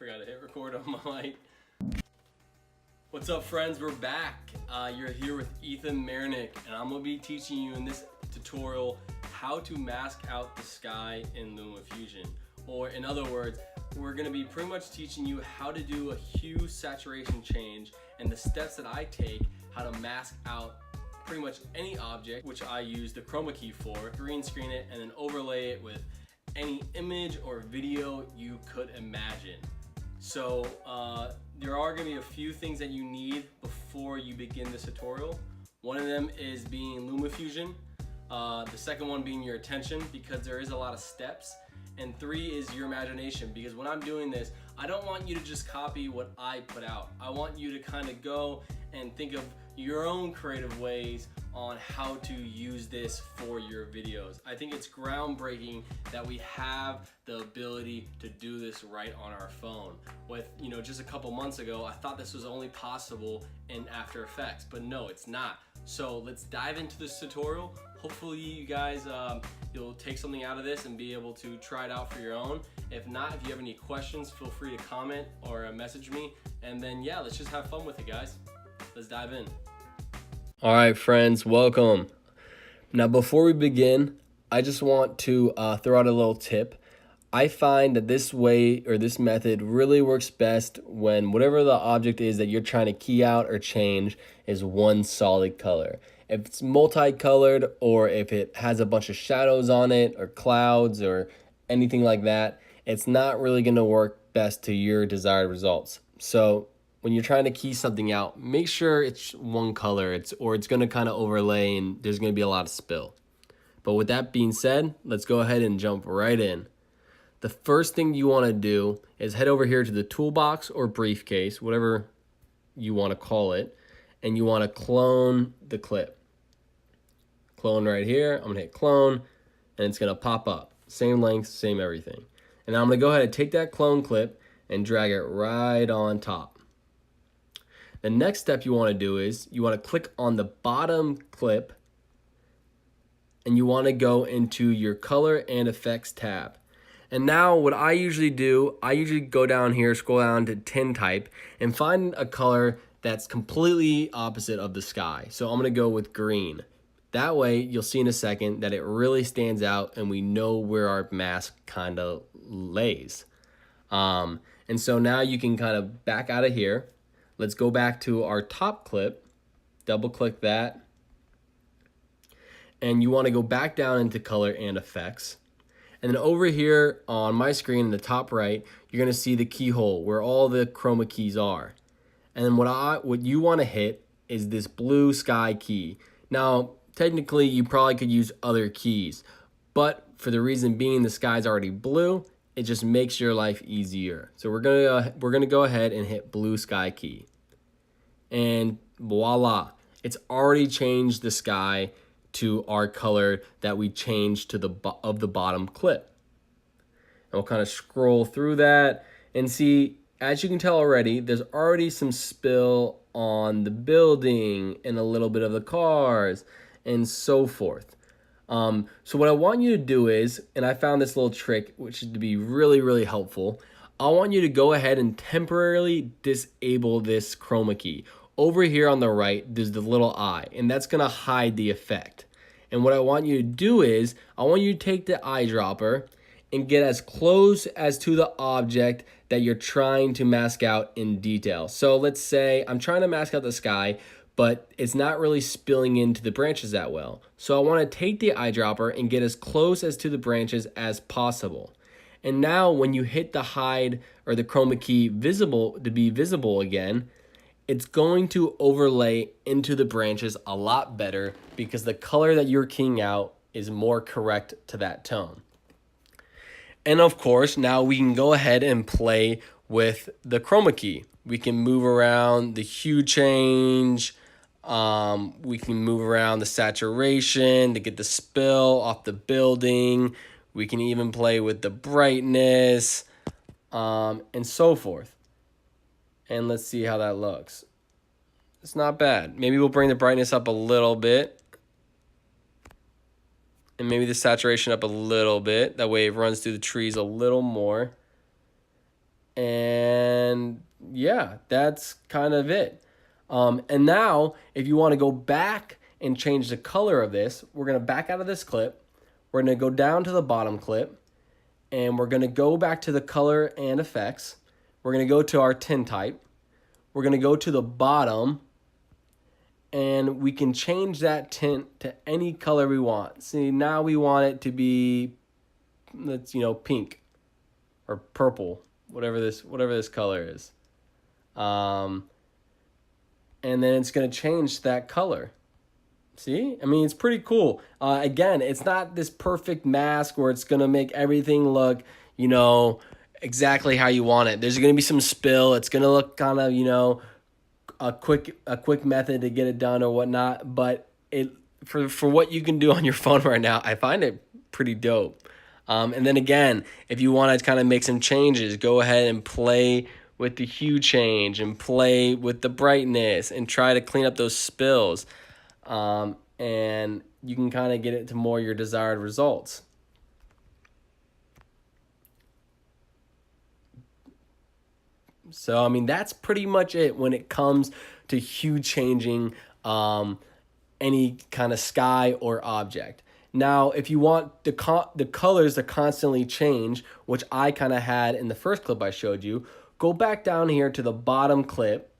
Forgot to hit record on my mic. What's up, friends? We're back. You're here with Ethan Marinick, and I'm gonna be teaching you in this tutorial how to mask out the sky in Lumafusion. Or in other words, we're gonna be pretty much teaching you how to do a hue saturation change and the steps that I take, how to mask out pretty much any object, which I use the Chroma Key for, green screen it, and then overlay it with any image or video you could imagine. So there are going to be a few things that you need before you begin this tutorial. One of them is being Lumafusion. The second one being your attention, because there is a lot of steps. And 3 is your imagination, because when I'm doing this, I don't want you to just copy what I put out. I want you to kind of go and think of your own creative ways on how to use this for your videos. I think it's groundbreaking that we have the ability to do this right on our phone. With, just a couple months ago, I thought this was only possible in After Effects, but no, it's not. So let's dive into this tutorial. Hopefully you guys, you'll take something out of this and be able to try it out for your own. If not, if you have any questions, feel free to comment or message me. And then yeah, let's just have fun with it, guys. Let's dive in. All right, friends, welcome. Now, before we begin, I just want to throw out a little tip. I find that this way, or this method, really works best when whatever the object is that you're trying to key out or change is one solid color. If it's multicolored, or if it has a bunch of shadows on it or clouds or anything like that, it's not really going to work best to your desired results. So when you're trying to key something out, make sure it's one color, or it's going to kind of overlay and there's going to be a lot of spill. But with that being said, let's go ahead and jump right in. The first thing you want to do is head over here to the toolbox or briefcase, whatever you want to call it, and you want to clone the clip. Clone right here. I'm going to hit clone, and it's going to pop up. Same length, same everything. And now I'm going to go ahead and take that clone clip and drag it right on top. The next step you want to do is you want to click on the bottom clip, and you want to go into your color and effects tab. And now what I usually do, I usually go down here, scroll down to tintype, and find a color that's completely opposite of the sky. So I'm going to go with green. That way you'll see in a second that it really stands out and we know where our mask kind of lays. And so now you can kind of back out of here. Let's go back to our top clip, double click that. And you want to go back down into color and effects. And then over here on my screen in the top right, you're going to see the keyhole where all the chroma keys are. And then what you want to hit is this blue sky key. Now, technically, you probably could use other keys, but for the reason being the sky's already blue, it just makes your life easier. So we're gonna go ahead and hit blue sky key. And voila, it's already changed the sky to our color that we changed to the bottom clip. And we'll kind of scroll through that and see, as you can tell already, there's already some spill on the building and a little bit of the cars and so forth. So what I want you to do is, and I found this little trick which is to be really, really helpful. I want you to go ahead and temporarily disable this chroma key. Over here on the right, there's the little eye, and that's gonna hide the effect. And what I want you to do is, I want you to take the eyedropper and get as close as to the object that you're trying to mask out in detail. So let's say I'm trying to mask out the sky, but it's not really spilling into the branches that well. So I want to take the eyedropper and get as close as to the branches as possible. And now when you hit the hide or the chroma key to be visible again, it's going to overlay into the branches a lot better because the color that you're keying out is more correct to that tone. And of course, now we can go ahead and play with the chroma key. We can move around the hue change. We can move around the saturation to get the spill off the building. We can even play with the brightness and so forth. And let's see how that looks. It's not bad. Maybe we'll bring the brightness up a little bit. And maybe the saturation up a little bit. That way it runs through the trees a little more. And yeah, that's kind of it. And now if you want to go back and change the color of this, we're going to back out of this clip. We're going to go down to the bottom clip, and we're going to go back to the color and effects. We're going to go to our tint type. We're going to go to the bottom, and we can change that tint to any color we want. See, now we want it to be, let's, pink or purple, whatever this color is. And then it's going to change that color. See? I mean, it's pretty cool. Again, it's not this perfect mask where it's going to make everything look, exactly how you want it. There's going to be some spill. It's going to look kind of, a quick method to get it done or whatnot. But for what you can do on your phone right now, I find it pretty dope. And then again, if you want to kind of make some changes, go ahead and play with the hue change and play with the brightness and try to clean up those spills. And you can kind of get it to more your desired results. So, I mean, that's pretty much it when it comes to hue changing any kind of sky or object. Now, if you want the colors to constantly change, which I kind of had in the first clip I showed you, go back down here to the bottom clip,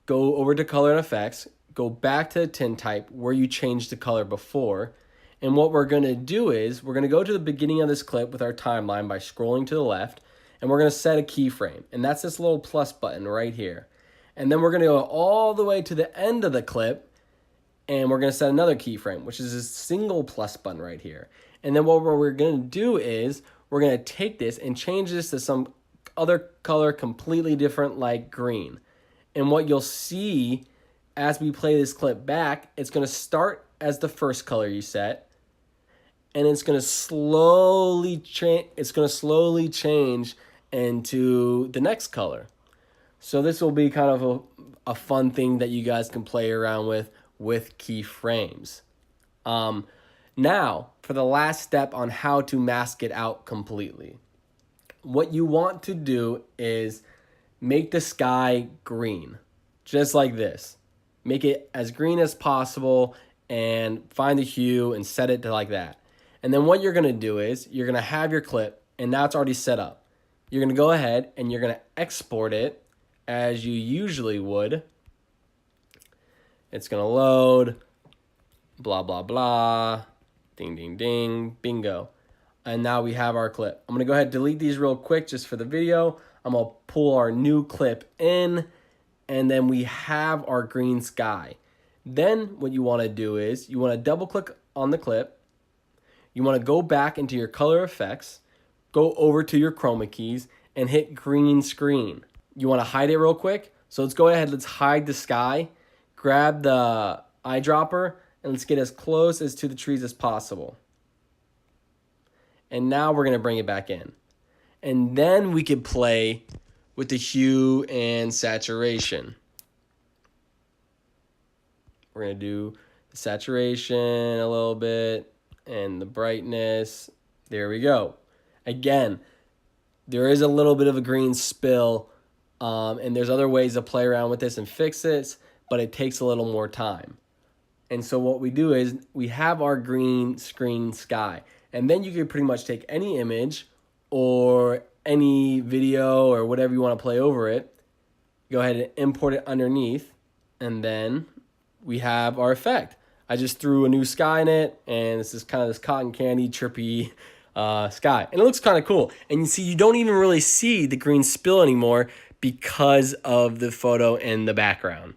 go over to color and effects, go back to the tint type where you changed the color before. And what we're going to do is we're going to go to the beginning of this clip with our timeline by scrolling to the left, and we're going to set a keyframe. And that's this little plus button right here. And then we're going to go all the way to the end of the clip, and we're going to set another keyframe, which is this single plus button right here. And then what we're going to do is we're going to take this and change this to some other color completely different, like green. And what you'll see as we play this clip back, it's going to start as the first color you set, and it's going to slowly change. It's going to slowly change into the next color. So this will be kind of a fun thing that you guys can play around with keyframes. Now, for the last step on how to mask it out completely. What you want to do is make the sky green, just like this. Make it as green as possible and find the hue and set it to like that. And then what you're going to do is you're going to have your clip, and now it's already set up. You're going to go ahead and you're going to export it as you usually would. It's going to load, blah, blah, blah, ding, ding, ding, bingo. And now we have our clip. I'm going to go ahead and delete these real quick just for the video. I'm going to pull our new clip in, and then we have our green sky. Then what you want to do is you want to double click on the clip. You want to go back into your color effects, go over to your chroma keys, and hit green screen. You want to hide it real quick. So let's go ahead, let's hide the sky, grab the eyedropper, and let's get as close as to the trees as possible. And now we're going to bring it back in. And then we could play with the hue and saturation. We're going to do the saturation a little bit and the brightness. There we go. Again, there is a little bit of a green spill, and there's other ways to play around with this and fix this, but it takes a little more time. And so what we do is we have our green screen sky, and then you can pretty much take any image or any video or whatever you want to play over it, go ahead and import it underneath, and then we have our effect. I just threw a new sky in it, and this is kind of this cotton candy trippy sky, and it looks kind of cool. And you see, you don't even really see the green spill anymore because of the photo in the background.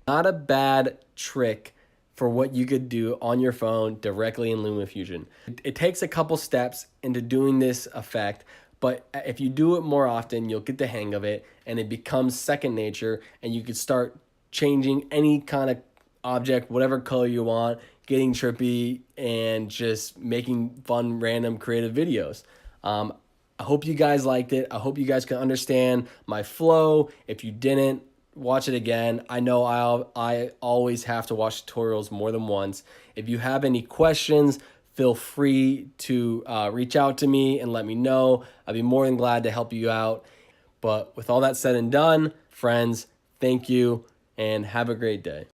Not a bad trick for what you could do on your phone directly in Lumafusion. It takes a couple steps into doing this effect, but if you do it more often, you'll get the hang of it, and it becomes second nature, and you can start changing any kind of object, whatever color you want, getting trippy, and just making fun, random, creative videos. I hope you guys liked it. I hope you guys can understand my flow. If you didn't, watch it again. I know I always have to watch tutorials more than once. If you have any questions, feel free to reach out to me and let me know. I'd be more than glad to help you out. But with all that said and done, friends, thank you and have a great day.